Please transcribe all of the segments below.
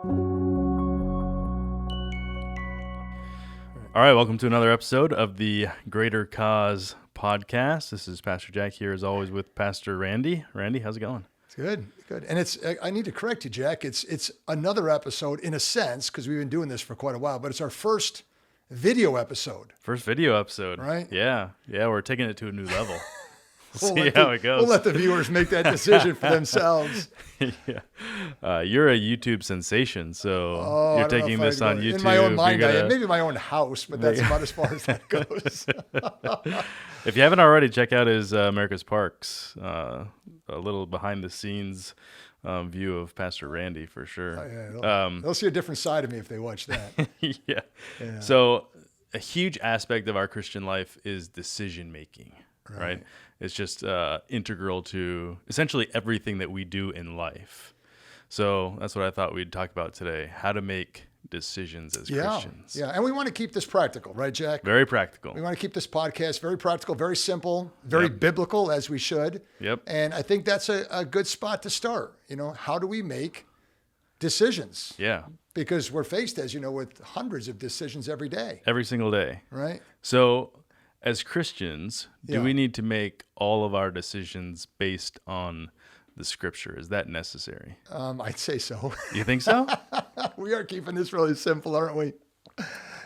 All right, welcome to another episode of the Greater Cause podcast. This is Pastor Jack here, as always, with Pastor Randy. Randy, how's it going? It's good, good. And I need to correct you, Jack. It's another episode in a sense, because we've been doing this for quite a while, but it's our first video episode. First video episode. Right? Yeah, we're taking it to a new level. We'll see how it goes. We'll let the viewers make that decision for themselves. Yeah. You're a YouTube sensation, so you're taking this on YouTube. In my own mind, maybe my own house, but that's about as far as that goes. If you haven't already, check out his America's Parks, a little behind-the-scenes view of Pastor Randy, for sure. They'll see a different side of me if they watch that. Yeah. So a huge aspect of our Christian life is decision-making, right? It's just integral to essentially everything that we do in life. So that's what I thought we'd talk about today, how to make decisions as Christians. Yeah, and we want to keep this practical, right, Jack? Very practical. We want to keep this podcast very practical, very simple, very biblical, as we should. Yep. And I think that's a good spot to start. You know, how do we make decisions? Yeah. Because we're faced, as you know, with hundreds of decisions every day. Every single day. Right. So as Christians, do we need to make all of our decisions based on the scripture? Is that necessary? I'd say so. You think so? We are keeping this really simple, aren't we?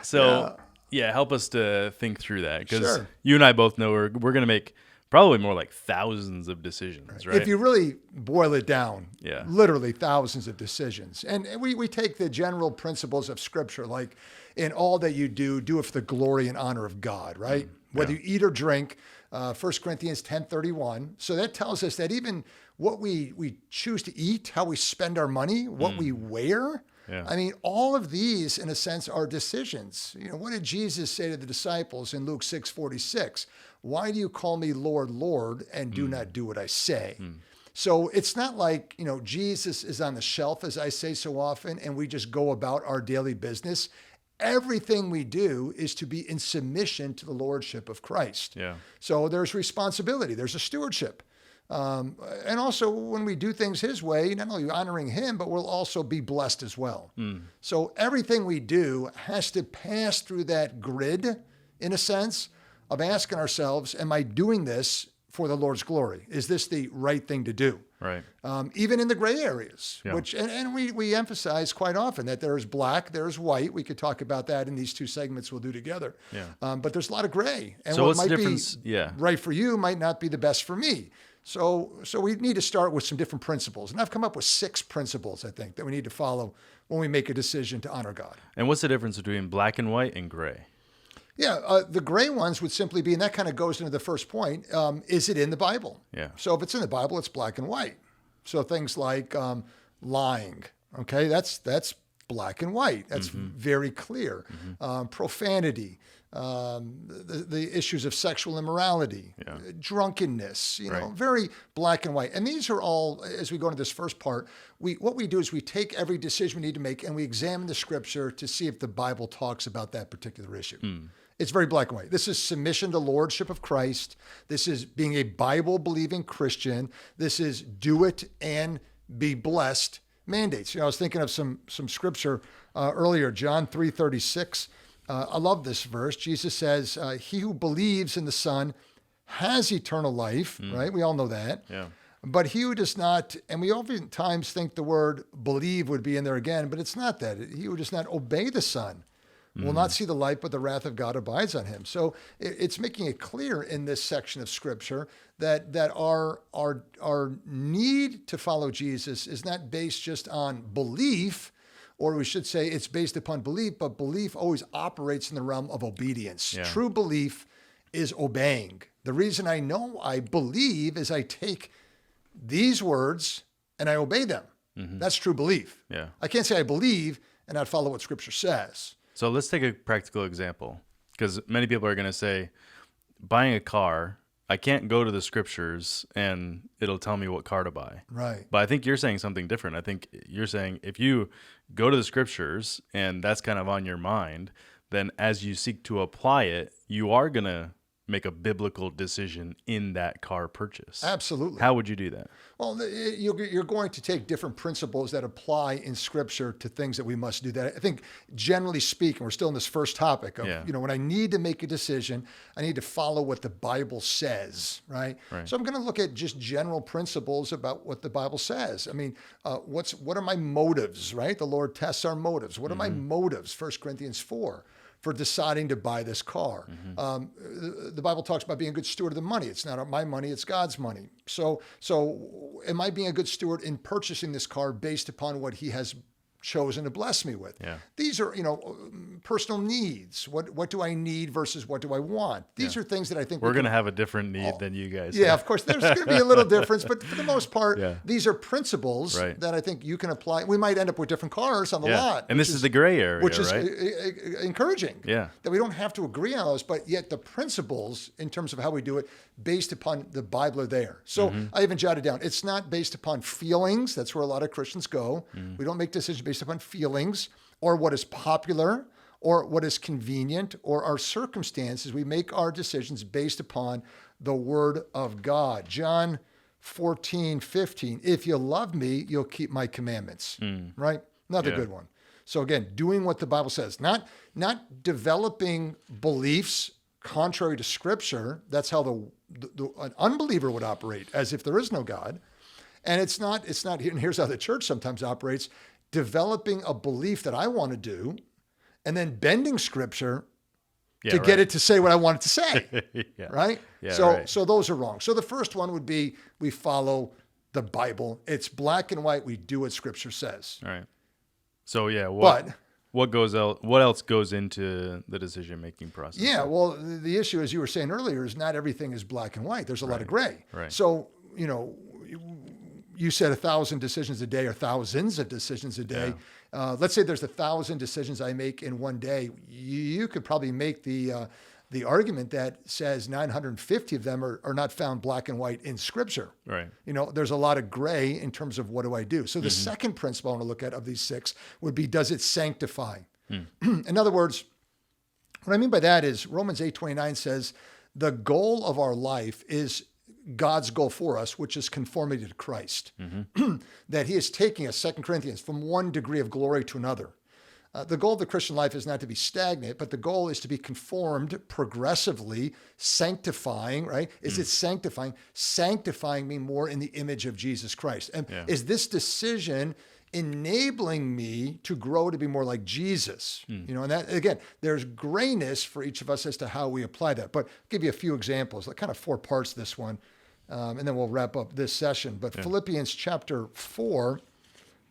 So, help us to think through that. Because you and I both know we're going to make probably more like thousands of decisions, right? If you really boil it down, literally thousands of decisions. And we take the general principles of Scripture, like in all that you do, do it for the glory and honor of God, right? Whether you eat or drink, 1 Corinthians 10:31. So that tells us that even what we choose to eat, how we spend our money, what we wear, I mean, all of these, in a sense, are decisions. You know, what did Jesus say to the disciples in Luke 6:46? Why do you call me Lord, Lord, and do not do what I say? So it's not like, you know, Jesus is on the shelf, as I say so often, and we just go about our daily business. Everything we do is to be in submission to the lordship of Christ. Yeah. So there's responsibility, there's a stewardship. And also when we do things his way, not only honoring him, but we'll also be blessed as well. So everything we do has to pass through that grid, in a sense, of asking ourselves, am I doing this for the Lord's glory? Is this the right thing to do? Right. Even in the gray areas, which, and we emphasize quite often that there's black, there's white. We could talk about that in these two segments we'll do together. But there's a lot of gray. And so what what's might the difference? Be right for you might not be the best for me. So we need to start with some different principles. And I've come up with 6 principles, I think, that we need to follow when we make a decision to honor God. And what's the difference between black and white and gray? Yeah, the gray ones would simply be, and that kind of goes into the first point, is it in the Bible? Yeah. So if it's in the Bible, it's black and white. So things like lying, okay, that's black and white. That's very clear. Profanity, the issues of sexual immorality, drunkenness, you know, very black and white. And these are all, as we go into this first part, what we do is we take every decision we need to make and we examine the scripture to see if the Bible talks about that particular issue. It's very black and white. This is submission to lordship of Christ. This is being a Bible-believing Christian. This is do it and be blessed mandates. You know, I was thinking of some scripture earlier, John 3:36. I love this verse. Jesus says, he who believes in the Son has eternal life, right? We all know that. Yeah. But he who does not, and we oftentimes think the word believe would be in there again, but it's not that. He who does not obey the Son will not see the light, but the wrath of God abides on him. So it's making it clear in this section of Scripture that our need to follow Jesus is not based just on belief, or we should say it's based upon belief, but belief always operates in the realm of obedience. Yeah. True belief is obeying. The reason I know I believe is I take these words and I obey them. That's true belief. Yeah. I can't say I believe and not follow what Scripture says. So let's take a practical example, because many people are going to say, buying a car, I can't go to the scriptures and it'll tell me what car to buy. Right. But I think you're saying something different. I think you're saying if you go to the scriptures and that's kind of on your mind, then as you seek to apply it, you are going to make a biblical decision in that car purchase. Absolutely. How would you do that? Well, you're going to take different principles that apply in Scripture to things that we must do. That I think, generally speaking, we're still in this first topic of, when I need to make a decision, I need to follow what the Bible says, right? So I'm going to look at just general principles about what the Bible says. I mean, what are my motives, right? The Lord tests our motives. What are my motives? 1 Corinthians 4. For deciding to buy this car. The Bible talks about being a good steward of the money. It's not my money, it's God's money. So am I being a good steward in purchasing this car based upon what he has chosen to bless me with? These are, personal needs. What do I need versus what do I want? These are things that I think we're going to have a different need than you guys. Yeah, of course, there's going to be a little difference, but for the most part, these are principles that I think you can apply. We might end up with different cars on the lot. And this is the gray area, which is right? encouraging. Yeah. That we don't have to agree on those, but yet the principles in terms of how we do it based upon the Bible are there. So I even jotted down, it's not based upon feelings. That's where a lot of Christians go. We don't make decisions based upon feelings or what is popular or what is convenient or our circumstances. We make our decisions based upon the Word of God. John 14:15, if you love me, you'll keep my commandments, right? Another good one. So again, doing what the Bible says, not developing beliefs contrary to Scripture. That's how an unbeliever would operate, as if there is no God. And it's not, and here's how the church sometimes operates, developing a belief that I want to do and then bending Scripture to get it to say what I want it to say, right? So those are wrong. So the first one would be we follow the Bible. It's black and white. We do what Scripture says. All right. So what else goes into the decision-making process? Yeah, well, the issue, as you were saying earlier, is not everything is black and white. There's a lot of gray. Right. So, you said 1,000 decisions a day or thousands of decisions a day. Let's say there's 1,000 decisions I make in one day. You could probably make the argument that says 950 of them are not found black and white in Scripture. Right. There's a lot of gray in terms of what do I do. So the second principle I want to look at of these 6 would be, does it sanctify? In other words, what I mean by that is Romans 8:29 says the goal of our life is God's goal for us, which is conformity to Christ. That he is taking us, 2 Corinthians, from one degree of glory to another. The goal of the Christian life is not to be stagnant, but the goal is to be conformed progressively, sanctifying, right? Is it sanctifying? Sanctifying me more in the image of Jesus Christ. And is this decision enabling me to grow to be more like Jesus? And that, again, there's grayness for each of us as to how we apply that. But I'll give you a few examples, like kind of 4 parts to this one, and then we'll wrap up this session. But Philippians chapter 4,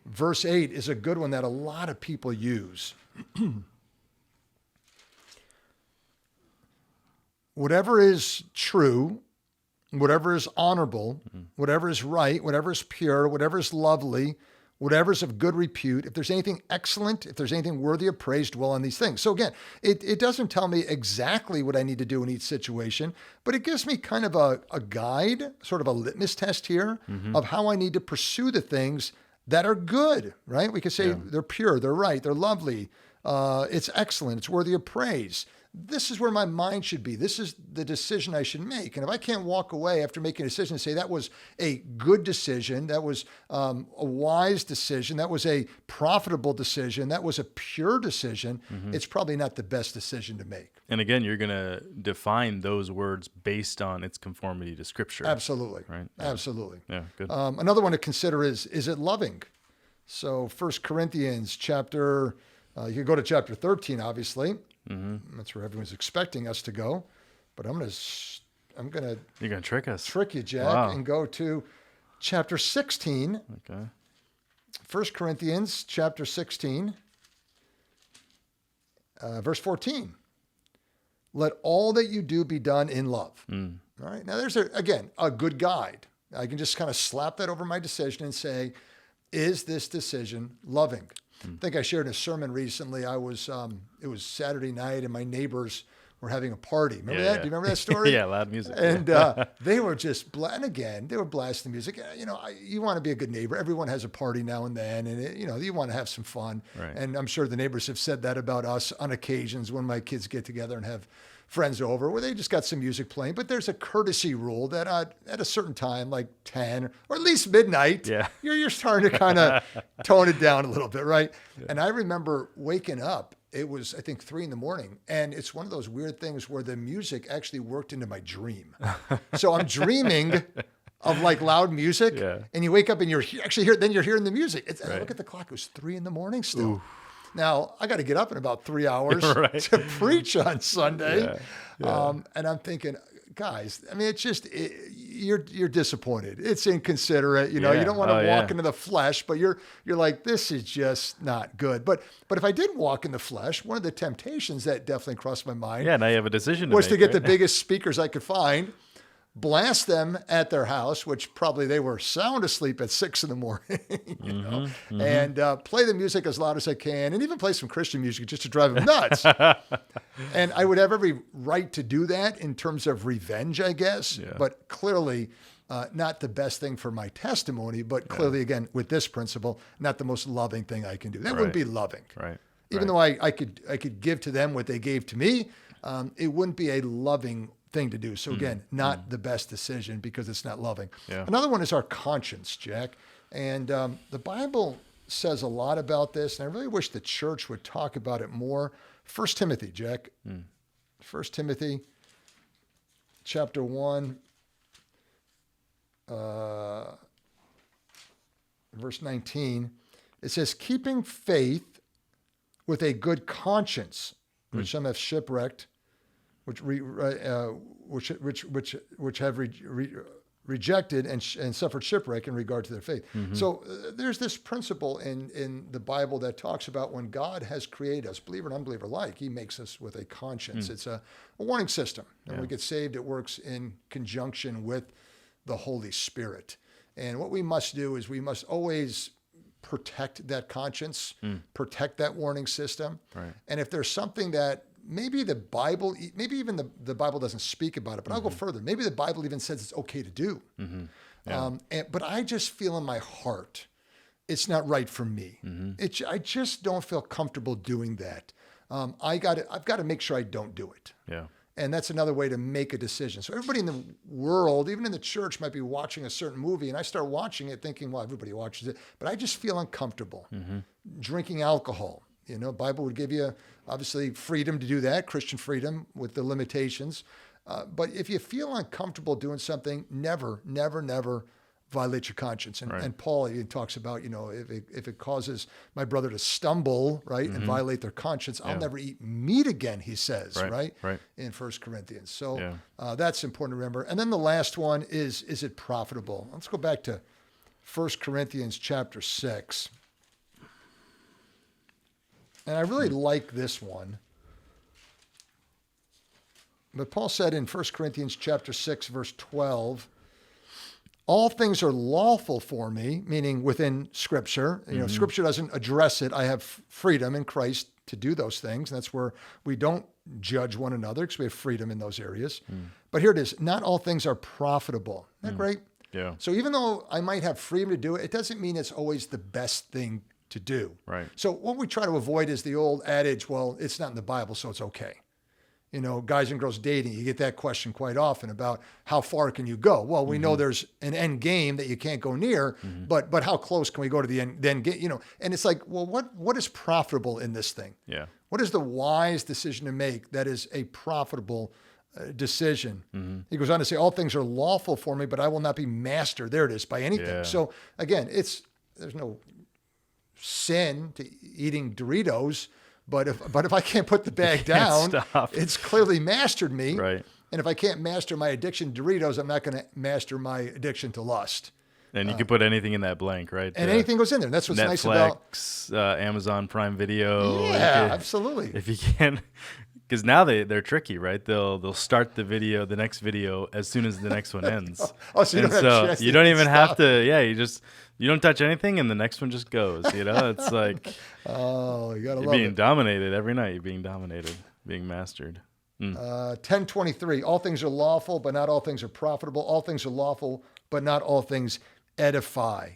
verse 8 is a good one that a lot of people use. Whatever is true, whatever is honorable, whatever is right, whatever is pure, whatever is lovely, whatever is of good repute, if there's anything excellent, if there's anything worthy of praise, dwell on these things. So again, it doesn't tell me exactly what I need to do in each situation, but it gives me kind of a guide, sort of a litmus test here of how I need to pursue the things that are good, right? We could say they're pure, they're right, they're lovely, it's excellent, it's worthy of praise. This is where my mind should be. This is the decision I should make. And if I can't walk away after making a decision and say that was a good decision, that was a wise decision, that was a profitable decision, that was a pure decision, it's probably not the best decision to make. And again, you're going to define those words based on its conformity to Scripture. Absolutely. Right? Absolutely. Yeah, good. Another one to consider is it loving? So 1 Corinthians chapter, you can go to chapter 13, obviously. That's where everyone's expecting us to go, but you're gonna trick us, trick you, Jack, and go to chapter 16. Okay. 1 Corinthians chapter 16, verse 14. Let all that you do be done in love. All right. Now there's again a good guide. I can just kind of slap that over my decision and say, is this decision loving? I think I shared in a sermon recently. It was Saturday night, and my neighbors were having a party. Remember that? Do you remember that story? Yeah, loud music. And they were just, and again, they were blasting music. You want to be a good neighbor. Everyone has a party now and then, and you want to have some fun. Right. And I'm sure the neighbors have said that about us on occasions when my kids get together and have friends over where they just got some music playing, but there's a courtesy rule that at a certain time, like 10 or at least midnight, you're starting to kind of tone it down a little bit, right? Yeah. And I remember waking up. It was, I think, 3 a.m. And it's one of those weird things where the music actually worked into my dream. So I'm dreaming of like loud music, and you wake up and you're hearing the music. And I look at the clock, it was 3 a.m. still. Ooh. Now I got to get up in about 3 hours to preach on Sunday. And I'm thinking, guys, I mean, you're disappointed. It's inconsiderate. You don't want to walk into the flesh, but you're like, this is just not good. But if I did walk in the flesh, one of the temptations that definitely crossed my mind. Yeah, now you have a decision was to get the biggest speakers I could find, blast them at their house, which probably they were sound asleep at 6 a.m, and play the music as loud as I can, and even play some Christian music just to drive them nuts. And I would have every right to do that in terms of revenge, I guess, but clearly not the best thing for my testimony, but clearly, again, with this principle, not the most loving thing I can do. That wouldn't be loving. Right. Even though I could give to them what they gave to me, it wouldn't be a loving thing to do. So again, not the best decision because it's not loving. Yeah. Another one is our conscience, Jack. And the Bible says a lot about this, and I really wish the church would talk about it more. 1 Timothy, Jack. 1 Timothy chapter 1, verse 19. It says, keeping faith with a good conscience, which some have shipwrecked, which have rejected and suffered shipwreck in regard to their faith. So there's this principle in the Bible that talks about when God has created us, believer and unbeliever alike, he makes us with a conscience. It's a warning system. And when we get saved, it works in conjunction with the Holy Spirit. And what we must do is we must always protect that conscience, protect that warning system. Right. And if there's something that maybe the Bible, maybe even the Bible doesn't speak about it, but I'll go further. Maybe the Bible even says it's okay to do. But I just feel in my heart, it's not right for me. I just don't feel comfortable doing that. I've got to make sure I don't do it. Yeah. And that's another way to make a decision. So everybody in the world, even in the church, might be watching a certain movie, and I start watching it thinking, well, everybody watches it, but I just feel uncomfortable. Drinking alcohol. Bible would give you, obviously, freedom to do that, Christian freedom with the limitations. But if you feel uncomfortable doing something, never violate your conscience. And Paul even talks about, if it causes my brother to stumble, right, and violate their conscience, I'll never eat meat again, he says, right? In 1 Corinthians. So that's important to remember. And then the last one is it profitable? Let's go back to 1 Corinthians chapter 6. And I really like this one. But Paul said in 1 Corinthians chapter 6, verse 12, all things are lawful for me, meaning within Scripture. Scripture doesn't address it. I have freedom in Christ to do those things. And that's where we don't judge one another because we have freedom in those areas. But here it is. Not all things are profitable. Isn't that great? Yeah. So even though I might have freedom to do it, it doesn't mean it's always the best thing to do. Right. So what we try to avoid is the old adage, well, it's not in the Bible, so it's okay. Guys and girls dating, you get that question quite often about how far can you go? Well, we know there's an end game that you can't go near, but how close can we go to the end game? And it's like, well, what is profitable in this thing? Yeah. What is the wise decision to make that is a profitable decision? He goes on to say, all things are lawful for me, but I will not be mastered. There it is, by anything. Yeah. So again, there's no sin to eating Doritos, but if I can't put the bag down, it's clearly mastered me. Right. And if I can't master my addiction to Doritos, I'm not going to master my addiction to lust. And you can put anything in that blank, right? And anything goes in there. And that's what's Netflix, nice about Amazon Prime Video. Yeah, absolutely. If you can, because now they're tricky, right? They'll start the next video as soon as the next one ends. So you don't even have to. Yeah, you don't touch anything, and the next one just goes. It's like you gotta you're being dominated every night. You're being dominated, being mastered. 10:23. All things are lawful, but not all things are profitable. All things are lawful, but not all things edify.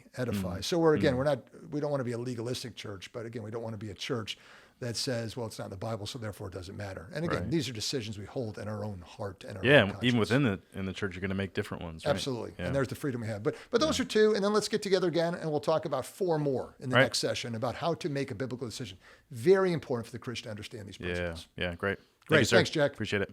So we're we don't want to be a legalistic church, but again, we don't want to be a church that says, well, it's not in the Bible, so therefore it doesn't matter. And again, these are decisions we hold in our own heart and our own conscience. Even within the church, you're going to make different ones. Right? Absolutely. Yeah. And there's the freedom we have. But those are two, and then let's get together again, and we'll talk about 4 more in the next session about how to make a biblical decision. Very important for the Christian to understand these principles. Yeah, great. Great. Thank you, sir. Thanks, Jack. Appreciate it.